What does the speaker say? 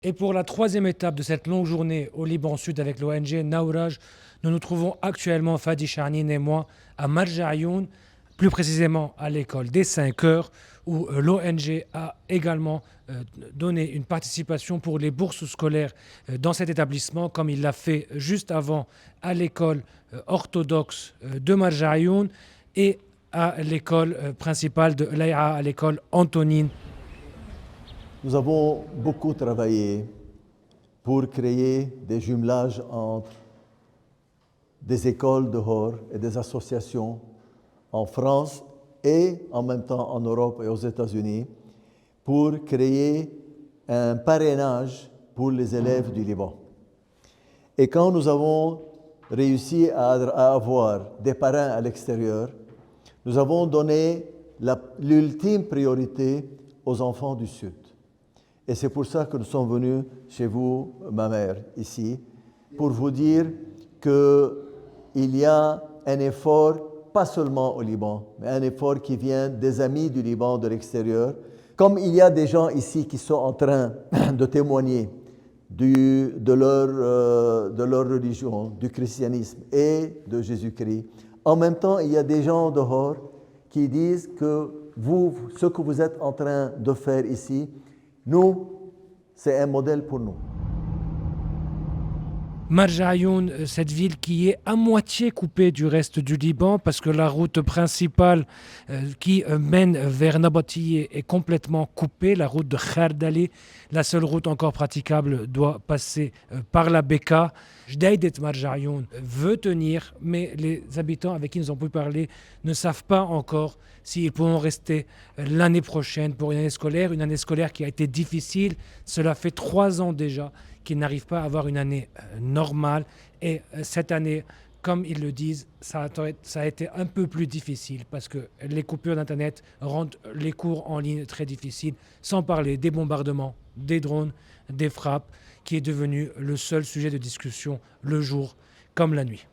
Et pour la troisième étape de cette longue journée au Liban Sud avec l'ONG Naouraj, nous nous trouvons actuellement, Fadi Charnine et moi, à Marja Ayoun, plus précisément à l'école des 5 heures, où l'ONG a également donné une participation pour les bourses scolaires dans cet établissement, comme il l'a fait juste avant à l'école orthodoxe de Marja Ayoun et à l'école principale de Laïa, à l'école Antonine. Nous avons beaucoup travaillé pour créer des jumelages entre des écoles dehors et des associations en France et en même temps en Europe et aux États-Unis pour créer un parrainage pour les élèves du Liban. Et quand nous avons réussi à avoir des parrains à l'extérieur, nous avons donné l'ultime priorité aux enfants du Sud. Et c'est pour ça que nous sommes venus chez vous, ma mère, ici, pour vous dire qu'il y a un effort, pas seulement au Liban, mais un effort qui vient des amis du Liban de l'extérieur. Comme il y a des gens ici qui sont en train de témoigner de leur religion, du christianisme et de Jésus-Christ, en même temps, il y a des gens dehors qui disent que vous, ce que vous êtes en train de faire ici, nous, c'est un modèle pour nous. Marja Ayoun, cette ville qui est à moitié coupée du reste du Liban parce que la route principale qui mène vers Nabatie est complètement coupée, la route de Khardali. La seule route encore praticable doit passer par la Beka. Jdeïdet Marja Ayoun veut tenir, mais les habitants avec qui nous avons pu parler ne savent pas encore s'ils pourront rester l'année prochaine pour une année scolaire qui a été difficile. Cela fait 3 ans déjà qu'ils n'arrivent pas à avoir une année normale. Et cette année, comme ils le disent, ça a été un peu plus difficile parce que les coupures d'Internet rendent les cours en ligne très difficiles, sans parler des bombardements, des drones, des frappes, qui est devenu le seul sujet de discussion le jour comme la nuit.